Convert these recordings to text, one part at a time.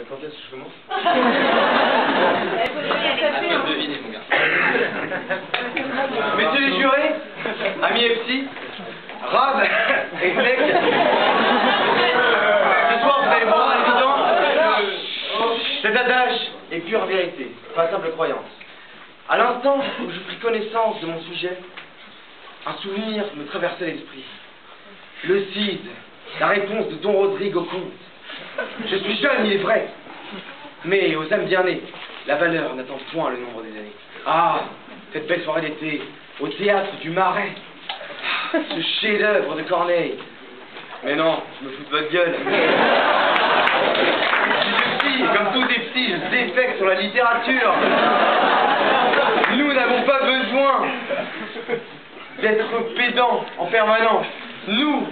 Quand est-ce que je commence? Devinez, mon gars. Messieurs les jurés, amis FC, Rab, exec, ce soir vous allez voir évident cet adage est pure vérité, pas simple croyance. À l'instant où je pris connaissance de mon sujet, un souvenir me traversait l'esprit. Le Cid, la réponse de Don Rodrigue au conte. Je suis jeune, il est vrai, mais aux âmes bien nées, la valeur n'attend point le nombre des années. Ah, cette belle soirée d'été, au théâtre du Marais, ce chef-d'œuvre de Corneille. Mais non, je me fous de votre gueule. Je suis petit, comme tous les petits, je défecte sur la littérature. Nous n'avons pas besoin d'être pédants en permanence. Nous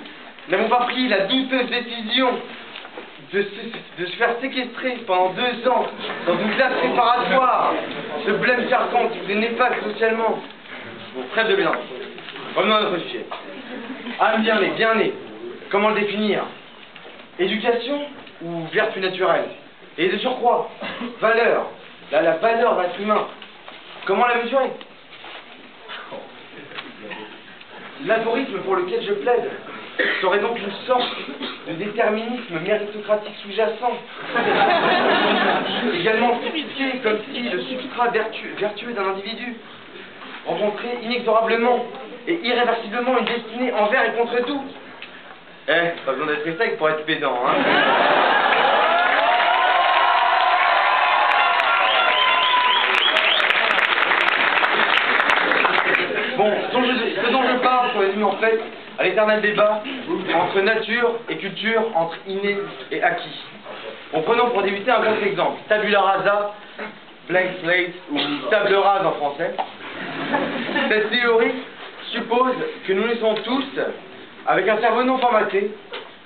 n'avons pas pris la douteuse décision de se faire séquestrer pendant 2 ans dans une classe préparatoire. Ce blême serpent qui vous est néfaste socialement. Bon, trêve de blanc. Revenons à notre sujet. Âme bien née. Comment le définir? Éducation ou vertu naturelle? Et de surcroît, valeur, la valeur d'être humain. Comment la mesurer? L'algorithme pour lequel je plaide serait donc une sorte de déterminisme méritocratique sous-jacent, également typifié comme si le substrat vertueux d'un individu rencontrait inexorablement et irréversiblement une destinée envers et contre tout. Pas besoin d'être sec pour être pédant, hein. Bon, ce dont je parle se résume en fait à l'éternel débat entre nature et culture, entre inné et acquis. Bon, prenons pour débuter un contre-exemple. Tabula rasa, blank slate ou table rase en français. Cette théorie suppose que nous naissons tous avec un cerveau non formaté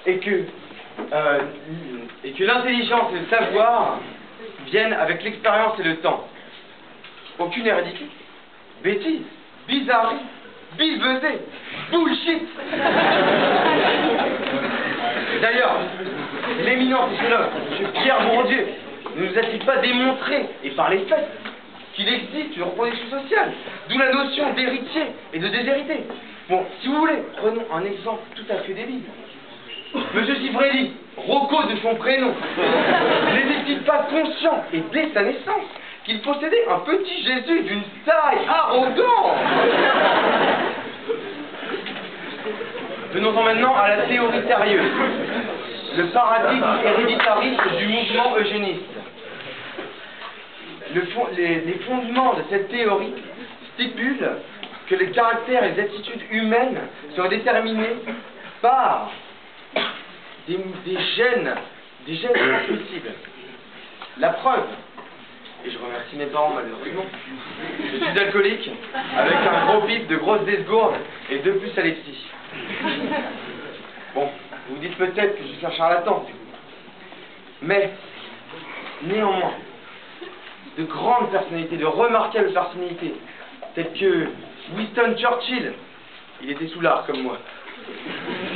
et que l'intelligence et le savoir viennent avec l'expérience et le temps. Aucune hérédité, bêtise, bizarrerie, bilbezé, bullshit. D'ailleurs, l'éminent psychologue, M. Pierre Bourdieu, ne nous a-t-il pas démontré, et par les faits, qu'il existe une reproduction sociale, d'où la notion d'héritier et de déshérité. Bon, si vous voulez, prenons un exemple tout à fait débile. Monsieur Siffredi, Rocco de son prénom, n'était-il pas conscient, et dès sa naissance, qu'il possédait un petit Jésus d'une taille arrogante? Venons-en maintenant à la théorie sérieuse, le paradigme héreditariste du mouvement eugéniste. Les fondements de cette théorie stipulent que les caractères et les attitudes humaines seraient déterminés par des gènes transmissibles. La preuve, et je remercie mes parents malheureusement, je suis alcoolique, avec un gros pif, de grosses desgourdes et 2 plus à l'epsie. Bon, vous vous dites peut-être que je suis un charlatan, mais néanmoins, de grandes personnalités, de remarquables personnalités, telles que Winston Churchill, il était soulard comme moi,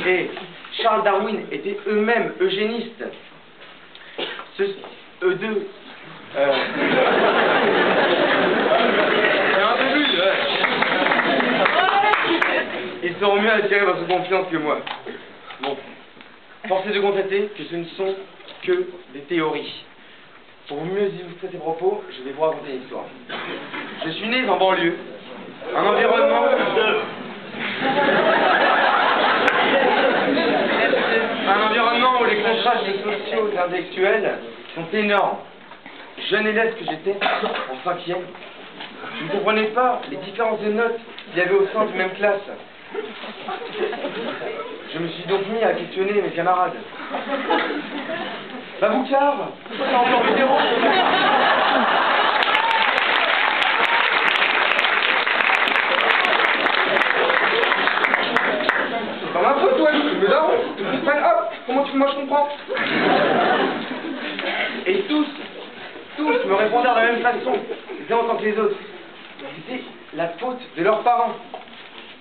et Charles Darwin étaient eux-mêmes eugénistes. Eux deux. C'est un peu plus, ouais. Ils seront mieux à attirer votre confiance que moi. Bon, force est de constater que ce ne sont que des théories. Pour mieux illustrer ces propos, je vais vous raconter une histoire. Je suis né en banlieue, un environnement où les contrastes sociaux et intellectuels sont énormes. Jeune élève que j'étais, en 5e, je ne comprenais pas les différences de notes qu'il y avait au sein d'une même classe. Je me suis donc mis à questionner mes camarades. Baboucard, t'as encore vu zéro? C'est pas ma faute, toi, mais là, hop, comment tu, moi je comprends. Et tous me répondaient de la même façon, les uns en tant que les autres. C'était la faute de leurs parents.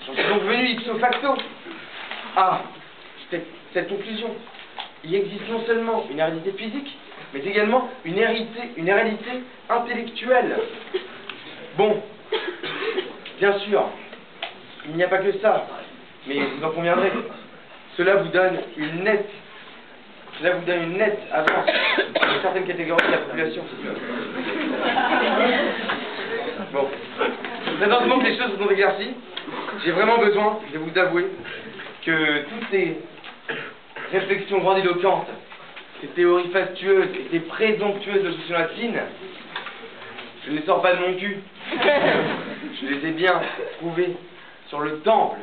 J'en suis donc venu ipso facto à cette conclusion. il existe non seulement une hérédité physique, mais également une hérédité intellectuelle. Bon, bien sûr, il n'y a pas que ça, mais vous en conviendrez, cela vous donne une nette avance sur certaines catégories de la population. Bon, présentement que les choses se sont éclaircies, j'ai vraiment besoin de vous avouer que toutes ces réflexions grandiloquentes, ces théories fastueuses et ces présomptueuses locutions latines, je ne les sors pas de mon cul. Je les ai bien trouvées sur le temple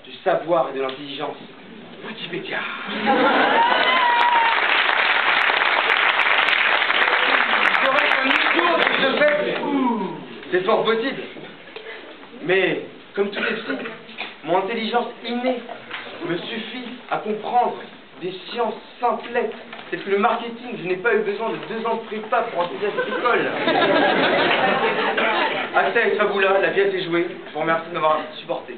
du savoir et de l'intelligence. Wikipédia. C'est fort possible. Mais, comme tous les psys, mon intelligence innée me suffit à comprendre des sciences simplettes, telles que le marketing. Je n'ai pas eu besoin de 2 ans de prépa pour entrer à cette école. Acta et Fabula, la pièce est jouée. Je vous remercie de m'avoir supporté.